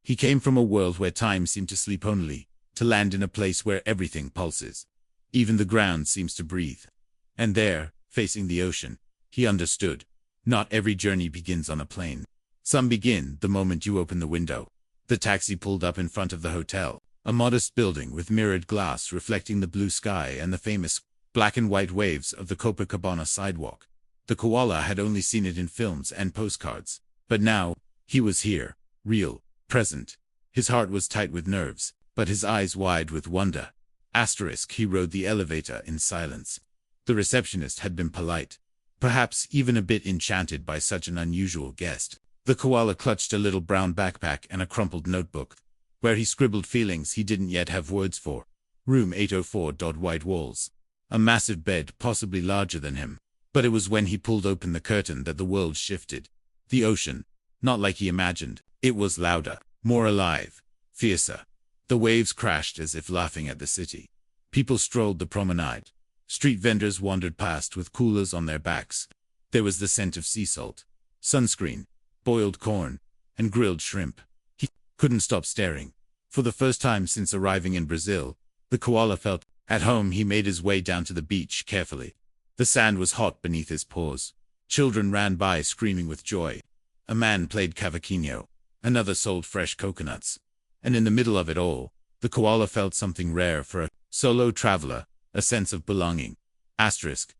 He came from a world where time seemed to sleep only, to land in a place where everything pulses. Even the ground seems to breathe. And there, facing the ocean, he understood. Not every journey begins on a plane. Some begin the moment you open the window. The taxi pulled up in front of the hotel, a modest building with mirrored glass reflecting the blue sky and the famous black and white waves of the Copacabana sidewalk. The koala had only seen it in films and postcards. But now, he was here, real, present. His heart was tight with nerves, but his eyes wide with wonder. He rode the elevator in silence. The receptionist had been polite, perhaps even a bit enchanted by such an unusual guest. The koala clutched a little brown backpack and a crumpled notebook, where he scribbled feelings he didn't yet have words for. Room 804. White walls. A massive bed, possibly larger than him. But it was when he pulled open the curtain that the world shifted. The ocean, not like he imagined, it was louder, more alive, fiercer. The waves crashed as if laughing at the city. People strolled the promenade. Street vendors wandered past with coolers on their backs. There was the scent of sea salt, sunscreen, boiled corn, and grilled shrimp. He couldn't stop staring. For the first time since arriving in Brazil, the koala felt at home. He made his way down to the beach carefully. The sand was hot beneath his paws. Children ran by screaming with joy. A man played cavaquinho. Another sold fresh coconuts. And in the middle of it all, the koala felt something rare for a solo traveler, a sense of belonging.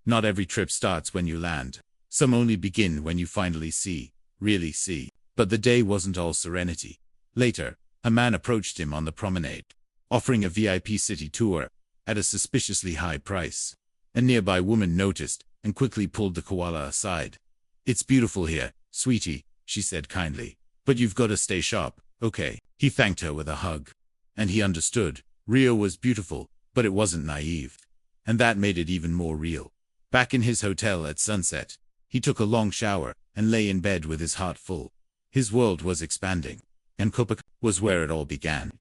Not every trip starts when you land. Some only begin when you finally see, really see. But the day wasn't all serenity. Later, a man approached him on the promenade, offering a VIP city tour at a suspiciously high price. A nearby woman noticed and quickly pulled the koala aside. "It's beautiful here, sweetie," she said kindly. "But you've got to stay sharp, okay?" He thanked her with a hug. And he understood. Rio was beautiful, but it wasn't naive. And that made it even more real. Back in his hotel at sunset, he took a long shower and lay in bed with his heart full. His world was expanding. And Copacabana was where it all began.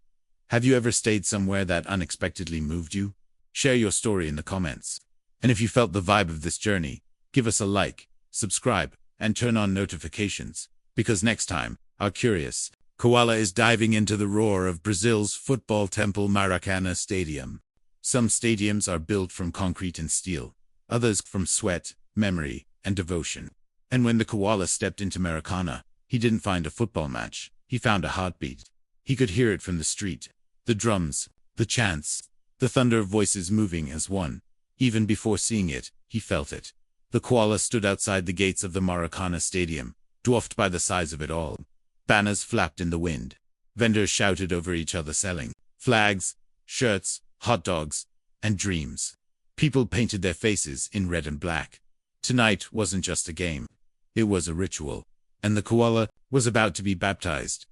Have you ever stayed somewhere that unexpectedly moved you? Share your story in the comments. And if you felt the vibe of this journey, give us a like, subscribe, and turn on notifications. Because next time, our curious koala is diving into the roar of Brazil's football temple Maracanã Stadium. Some stadiums are built from concrete and steel, others from sweat, memory, and devotion. And when the koala stepped into Maracanã, he didn't find a football match, he found a heartbeat. He could hear it from the street, the drums, the chants, the thunder of voices moving as one. Even before seeing it, he felt it. The koala stood outside the gates of the Maracanã Stadium, dwarfed by the size of it all. Banners flapped in the wind. Vendors shouted over each other selling flags, shirts, hot dogs, and dreams. People painted their faces in red and black. Tonight wasn't just a game. It was a ritual. And the koala was about to be baptized.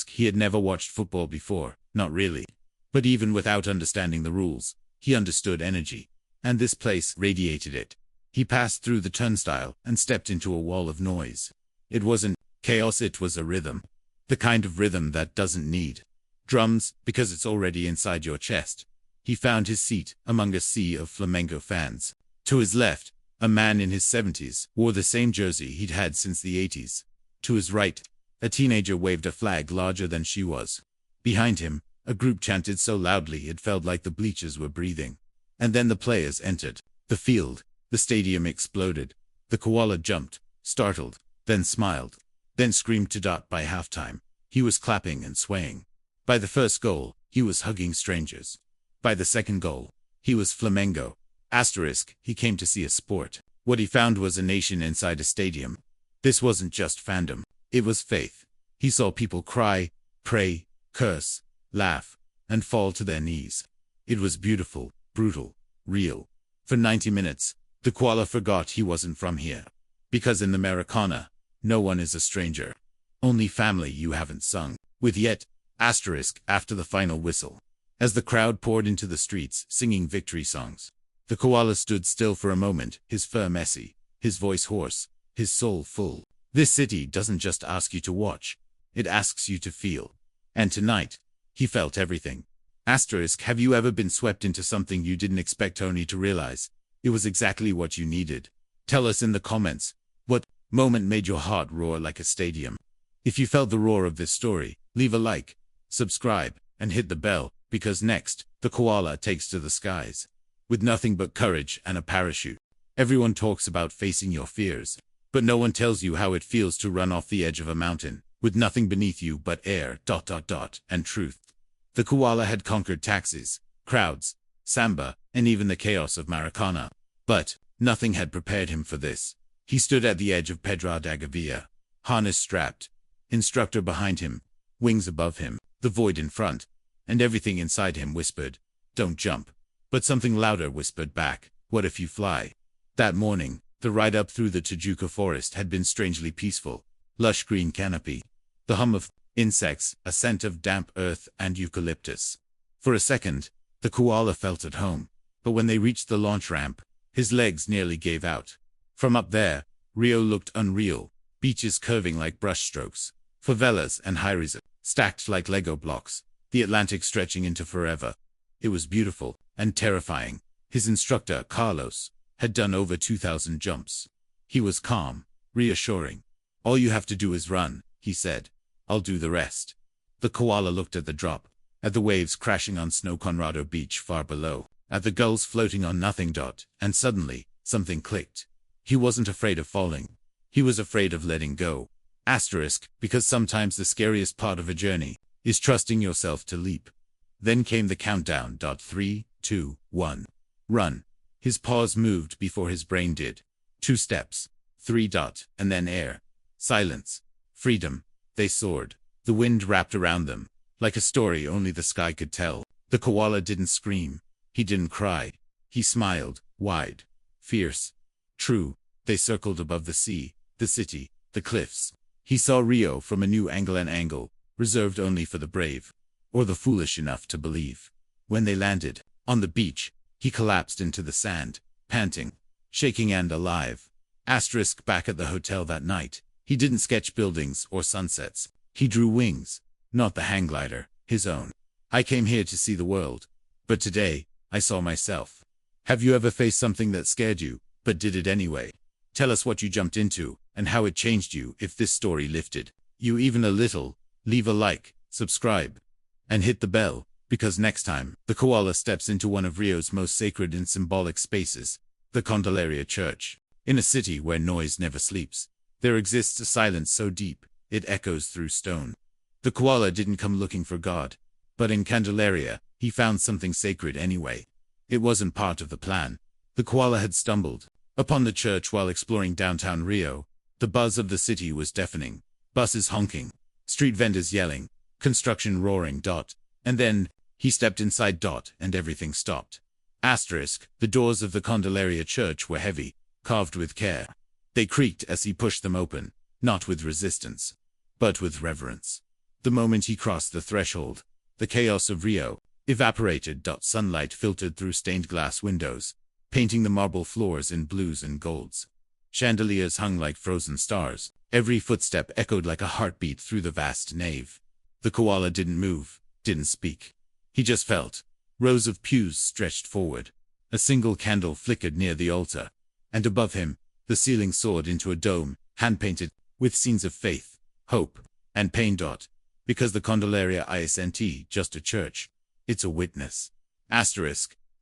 He had never watched football before, not really. But even without understanding the rules, he understood energy. And this place radiated it. He passed through the turnstile and stepped into a wall of noise. It wasn't chaos, it was a rhythm. The kind of rhythm that doesn't need drums, because it's already inside your chest. He found his seat among a sea of Flamengo fans. To his left, a man in his 70s wore the same jersey he'd had since the 80s. To his right, a teenager waved a flag larger than she was. Behind him, a group chanted so loudly it felt like the bleachers were breathing. And then the players entered the field. The stadium exploded. The koala jumped, startled, then smiled, then screamed to dot by halftime. He was clapping and swaying. By the first goal, he was hugging strangers. By the second goal, he was Flamengo. He came to see a sport. What he found was a nation inside a stadium. This wasn't just fandom. It was faith. He saw people cry, pray, curse, laugh, and fall to their knees. It was beautiful, brutal, real. For 90 minutes, the koala forgot he wasn't from here. Because in the Maracanã, no one is a stranger. Only family you haven't sung with yet. After the final whistle. As the crowd poured into the streets singing victory songs, the koala stood still for a moment, his fur messy, his voice hoarse, his soul full. This city doesn't just ask you to watch, it asks you to feel. And tonight, he felt everything. Have you ever been swept into something you didn't expect only to realize it was exactly what you needed? Tell us in the comments, what moment made your heart roar like a stadium? If you felt the roar of this story, leave a like, subscribe, and hit the bell, because next, the koala takes to the skies. With nothing but courage and a parachute. Everyone talks about facing your fears, but no one tells you how it feels to run off the edge of a mountain, with nothing beneath you but air, and truth. The koala had conquered taxis, crowds, samba, and even the chaos of Maracana. But nothing had prepared him for this. He stood at the edge of Pedra da Gavia, harness strapped, instructor behind him, wings above him, the void in front, and everything inside him whispered, "Don't jump." But something louder whispered back, "What if you fly?" That morning, the ride up through the Tijuca forest had been strangely peaceful. Lush green canopy, the hum of insects, a scent of damp earth and eucalyptus. For a second, the koala felt at home, but when they reached the launch ramp, his legs nearly gave out. From up there, Rio looked unreal, beaches curving like brushstrokes, favelas and high-rises stacked like Lego blocks, the Atlantic stretching into forever. It was beautiful and terrifying. His instructor, Carlos, had done over 2,000 jumps. He was calm, reassuring. "All you have to do is run," he said. "I'll do the rest." The koala looked at the drop, at the waves crashing on Snow Conrado Beach far below, at the gulls floating on nothing. And suddenly, something clicked. He wasn't afraid of falling. He was afraid of letting go. Because sometimes the scariest part of a journey is trusting yourself to leap. Then came the countdown. 3, 2, 1. Run. His paws moved before his brain did. 2 steps. 3. And then air. Silence. Freedom. They soared. The wind wrapped around them, like a story only the sky could tell. The koala didn't scream. He didn't cry. He smiled, wide, fierce, true. They circled above the sea, the city, the cliffs. He saw Rio from a new angle, reserved only for the brave, or the foolish enough to believe. When they landed, on the beach, he collapsed into the sand, panting, shaking and alive. Back at the hotel that night, he didn't sketch buildings or sunsets. He drew wings, not the hang glider, his own. "I came here to see the world, but today, I saw myself." Have you ever faced something that scared you, but did it anyway? Tell us what you jumped into, and how it changed you. If this story lifted you even a little, leave a like, subscribe, and hit the bell, because next time, the koala steps into one of Rio's most sacred and symbolic spaces, the Candelaria Church. In a city where noise never sleeps, there exists a silence so deep, it echoes through stone. The koala didn't come looking for God, but in Candelaria, he found something sacred anyway. It wasn't part of the plan. The koala had stumbled upon the church while exploring downtown Rio. The buzz of the city was deafening. Buses honking, street vendors yelling, construction roaring. And then, he stepped inside. And everything stopped. The doors of the Candelaria Church were heavy, carved with care. They creaked as he pushed them open, not with resistance, but with reverence. The moment he crossed the threshold, the chaos of Rio evaporated. Sunlight filtered through stained glass windows, painting the marble floors in blues and golds. Chandeliers hung like frozen stars. Every footstep echoed like a heartbeat through the vast nave. The koala didn't move, didn't speak. He just felt. Rows of pews stretched forward. A single candle flickered near the altar, and above him, the ceiling soared into a dome, hand-painted, with scenes of faith, hope, and pain. Because the Candelaria isn't just a church, it's a witness.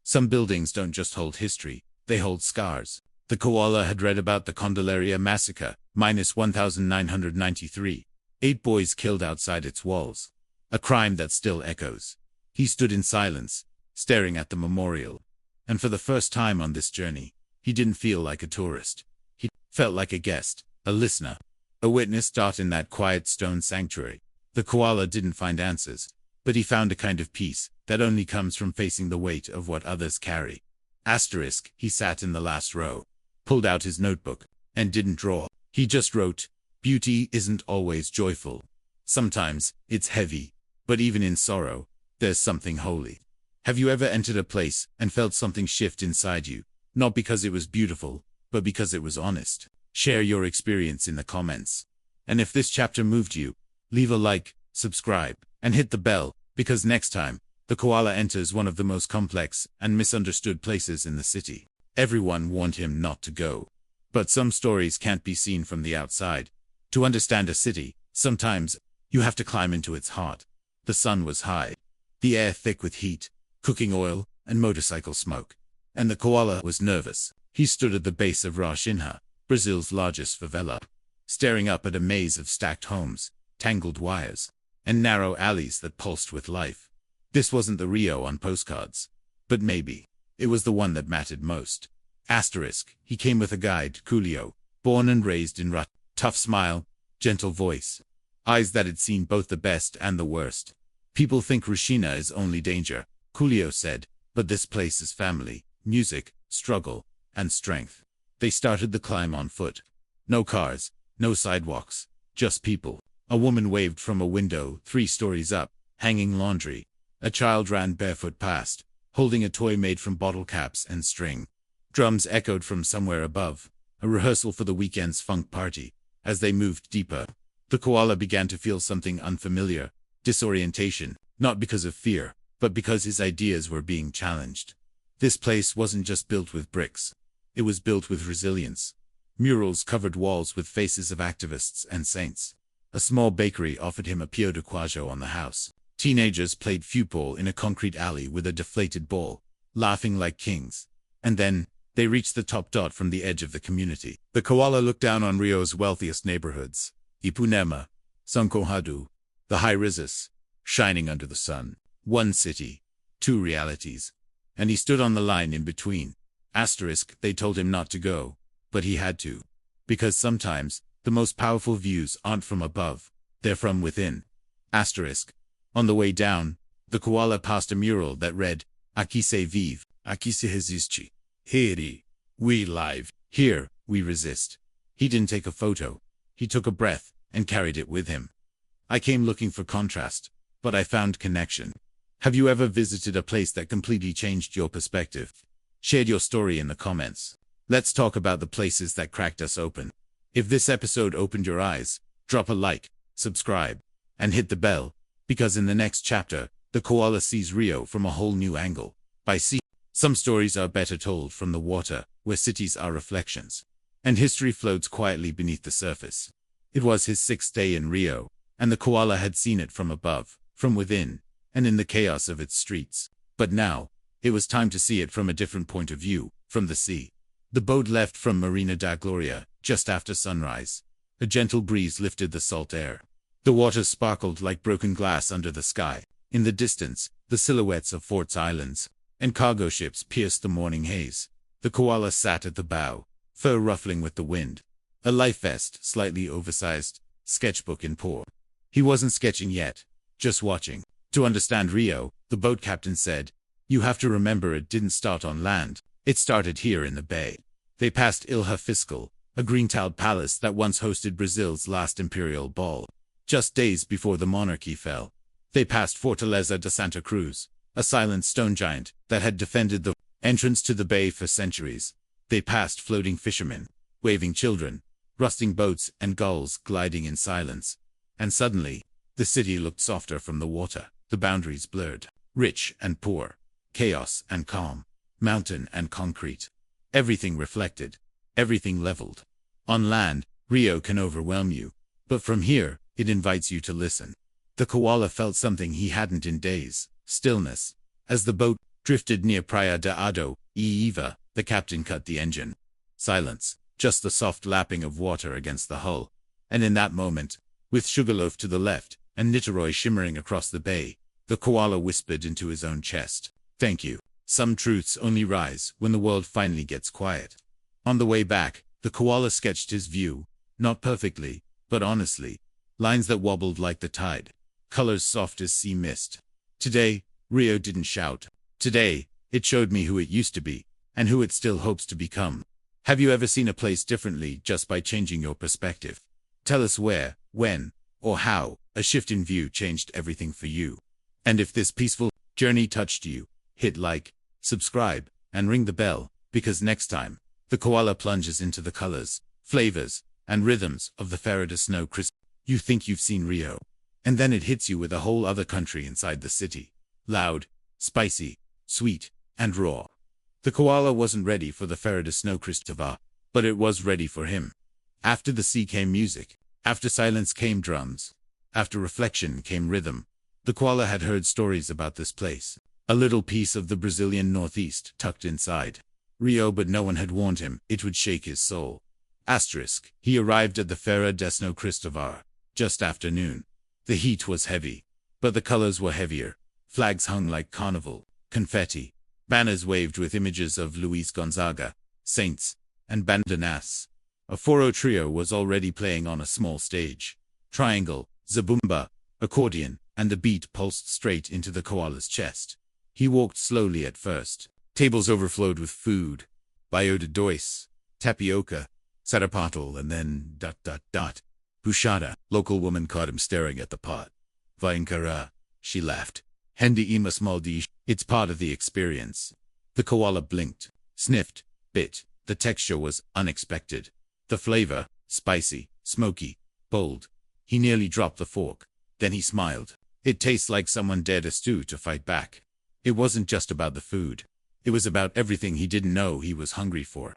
Some buildings don't just hold history, they hold scars. The koala had read about the Candelaria massacre, -1993. 8 boys killed outside its walls. A crime that still echoes. He stood in silence, staring at the memorial. And for the first time on this journey, he didn't feel like a tourist. He felt like a guest, a listener, a witness. In that quiet stone sanctuary, the koala didn't find answers, but he found a kind of peace that only comes from facing the weight of what others carry. He sat in the last row, pulled out his notebook, and didn't draw. He just wrote, "Beauty isn't always joyful. Sometimes, it's heavy. But even in sorrow, there's something holy." Have you ever entered a place and felt something shift inside you? Not because it was beautiful, but because it was honest. Share your experience in the comments. And if this chapter moved you, leave a like, subscribe, and hit the bell, because next time, the koala enters one of the most complex and misunderstood places in the city. Everyone warned him not to go. But some stories can't be seen from the outside. To understand a city, sometimes You have to climb into its heart. The sun was high, the air thick with heat, cooking oil, and motorcycle smoke. And the koala was nervous. He stood at the base of Rashinha, Brazil's largest favela, staring up at a maze of stacked homes, tangled wires, and narrow alleys that pulsed with life. This wasn't the Rio on postcards. But maybe it was the one that mattered most. He came with a guide, Julio, born and raised in Rat. Tough smile, gentle voice, eyes that had seen both the best and the worst. People think Rushina is only danger, Julio said, but this place is family, music, struggle, and strength. They started the climb on foot. No cars, no sidewalks, just people. A woman waved from a window 3 stories up, hanging laundry. A child ran barefoot past, holding a toy made from bottle caps and string. Drums echoed from somewhere above, a rehearsal for the weekend's funk party. As they moved deeper, the koala began to feel something unfamiliar, disorientation, not because of fear, but because his ideas were being challenged. This place wasn't just built with bricks. It was built with resilience. Murals covered walls with faces of activists and saints. A small bakery offered him a piau de queijo on the house. Teenagers played football in a concrete alley with a deflated ball, laughing like kings. And then, they reached the top dot from the edge of the community. The koala looked down on Rio's wealthiest neighborhoods, Ipunema, Sankohadu, the high-rises, shining under the sun. One city, 2 realities. And he stood on the line in between. They told him not to go, but he had to. Because sometimes, the most powerful views aren't from above, they're from within. On the way down, the koala passed a mural that read, Aqui se vive, aqui se resiste. Here, we live. Here, we resist. He didn't take a photo. He took a breath, and carried it with him. I came looking for contrast, but I found connection. Have you ever visited a place that completely changed your perspective? Share your story in the comments. Let's talk about the places that cracked us open. If this episode opened your eyes, drop a like, subscribe, and hit the bell, because in the next chapter, the koala sees Rio from a whole new angle. By sea, some stories are better told from the water, where cities are reflections, and history floats quietly beneath the surface. It was his 6th day in Rio, and the koala had seen it from above, from within, and in the chaos of its streets. But now, it was time to see it from a different point of view, from the sea. The boat left from Marina da Gloria, just after sunrise. A gentle breeze lifted the salt air. The water sparkled like broken glass under the sky. In the distance, the silhouettes of forts islands and cargo ships pierced the morning haze. The koala sat at the bow, fur ruffling with the wind. A life vest, slightly oversized, sketchbook in paw. He wasn't sketching yet, just watching. To understand Rio, the boat captain said, you have to remember it didn't start on land. It started here in the bay. They passed Ilha Fiscal, a green-tiled palace that once hosted Brazil's last imperial ball. Just days before the monarchy fell, they passed Fortaleza de Santa Cruz, a silent stone giant that had defended the entrance to the bay for centuries. They passed floating fishermen, waving children, rusting boats and gulls gliding in silence. And suddenly, the city looked softer from the water. The boundaries blurred. Rich and poor, chaos and calm, mountain and concrete. Everything reflected, everything leveled. On land, Rio can overwhelm you, but from here, it invites you to listen. The koala felt something he hadn't in days, stillness. As the boat drifted near Praia de Ado e Eva, the captain cut the engine. Silence, just the soft lapping of water against the hull. And in that moment, with Sugarloaf to the left, and Niterói shimmering across the bay, the koala whispered into his own chest, thank you. Some truths only rise when the world finally gets quiet. On the way back, the koala sketched his view, not perfectly, but honestly. Lines that wobbled like the tide. Colors soft as sea mist. Today, Rio didn't shout. Today, it showed me who it used to be, and who it still hopes to become. Have you ever seen a place differently just by changing your perspective? Tell us where, when, or how a shift in view changed everything for you. And if this peaceful journey touched you, hit like, subscribe, and ring the bell, because next time, the koala plunges into the colors, flavors, and rhythms of the Faraday snow crystal. You think you've seen Rio, and then it hits you with a whole other country inside the city. Loud, spicy, sweet, and raw. The koala wasn't ready for the Faraday snow crystal, but it was ready for him. After the sea came music. After silence came drums. After reflection came rhythm. The koala had heard stories about this place. A little piece of the Brazilian northeast tucked inside Rio, but no one had warned him it would shake his soul. Asterisk. He arrived at the Feira de São Cristóvão just after noon. The heat was heavy, but the colors were heavier. Flags hung like carnival, confetti. Banners waved with images of Luis Gonzaga, saints, and bandanas. A foro trio was already playing on a small stage. Triangle, zabumba, accordion, and the beat pulsed straight into the koala's chest. He walked slowly at first. Tables overflowed with food. Baio de dois, tapioca, sarapatel, and then ... Buchada. Local woman caught him staring at the pot. Vai encarar, she laughed. Hendi uma small dish. It's part of the experience. The koala blinked, sniffed, bit. The texture was unexpected. The flavor, spicy, smoky, bold. He nearly dropped the fork. Then he smiled. It tastes like someone dared a stew to fight back. It wasn't just about the food. It was about everything he didn't know he was hungry for.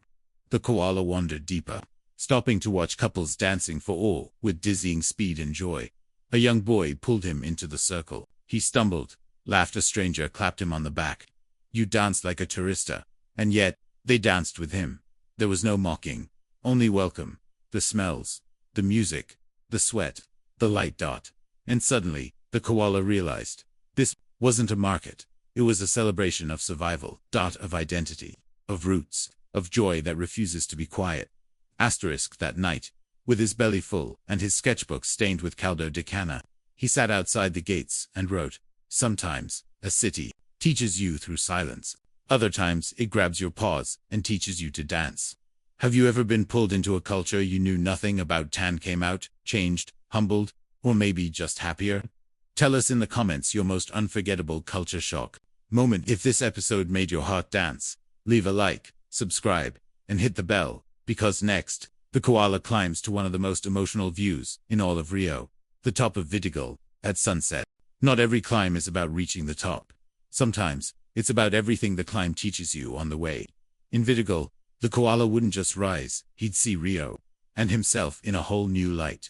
The koala wandered deeper, stopping to watch couples dancing for all with dizzying speed and joy. A young boy pulled him into the circle. He stumbled, laughed. A stranger clapped him on the back. You danced like a tourista. And yet, they danced with him. There was no mocking, only welcome. The smells, the music, the sweat, the light. And suddenly, the koala realized. This wasn't a market. It was a celebration of survival, of identity, of roots, of joy that refuses to be quiet. Asterisk. That night, with his belly full and his sketchbook stained with caldo de cana, he sat outside the gates and wrote. Sometimes, a city teaches you through silence. Other times, it grabs your paws and teaches you to dance. Have you ever been pulled into a culture you knew nothing about? Came out, changed, humbled, or maybe just happier? Tell us in the comments your most unforgettable culture shock moment. If this episode made your heart dance, leave a like, subscribe, and hit the bell, because next, the koala climbs to one of the most emotional views in all of Rio, the top of Vidigal, at sunset. Not every climb is about reaching the top. Sometimes, it's about everything the climb teaches you on the way. In Vidigal, the koala wouldn't just rise, he'd see Rio, and himself in a whole new light.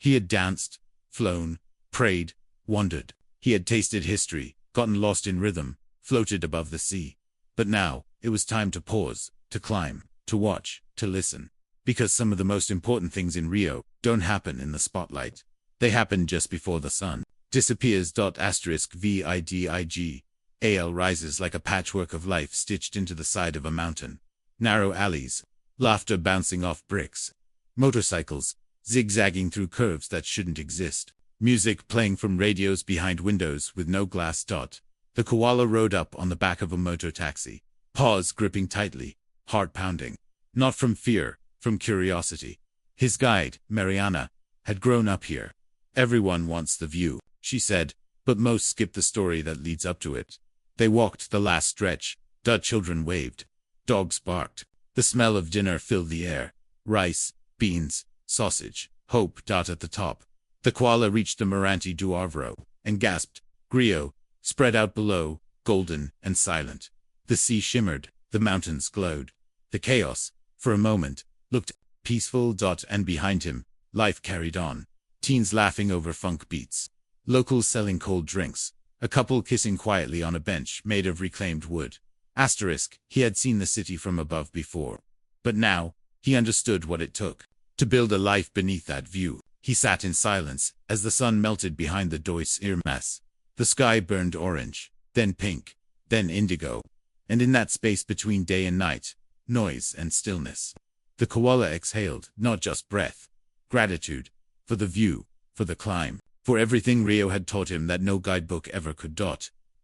He had danced, flown, prayed, wandered. He had tasted history, gotten lost in rhythm, floated above the sea. But now, it was time to pause, to climb, to watch, to listen. Because some of the most important things in Rio don't happen in the spotlight. They happen just before the sun disappears. Vidig. Al rises like a patchwork of life stitched into the side of a mountain. Narrow alleys, laughter bouncing off bricks, motorcycles zigzagging through curves that shouldn't exist, music playing from radios behind windows with no glass. The koala rode up on the back of a motor taxi, paws gripping tightly, heart pounding. Not from fear, from curiosity. His guide, Mariana, had grown up here. Everyone wants the view, she said, but most skip the story that leads up to it. They walked the last stretch. Children waved. Dogs barked. The smell of dinner filled the air. Rice, beans, sausage, hope. At the top, the koala reached the Mirante do Arvoro, and gasped. Rio, spread out below, golden and silent. The sea shimmered, the mountains glowed. The chaos, for a moment, looked peaceful. And behind him, life carried on. Teens laughing over funk beats. Locals selling cold drinks. A couple kissing quietly on a bench made of reclaimed wood. Asterisk. He had seen the city from above before. But now, he understood what it took to build a life beneath that view. He sat in silence as the sun melted behind the Dois Irmãs. The sky burned orange, then pink, then indigo. And in that space between day and night, noise and stillness. The koala exhaled, not just breath, gratitude, for the view, for the climb, for everything Rio had taught him that no guidebook ever could.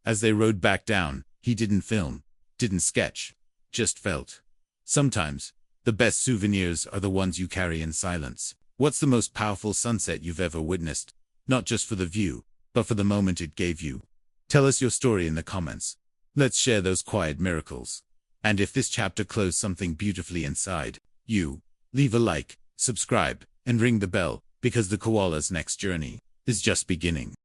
As they rode back down, he didn't film, didn't sketch, just felt. Sometimes, the best souvenirs are the ones you carry in silence. What's the most powerful sunset you've ever witnessed? Not just for the view, but for the moment it gave you. Tell us your story in the comments. Let's share those quiet miracles. And if this chapter closed something beautifully inside you, leave a like, subscribe, and ring the bell, because the koala's next journey is just beginning.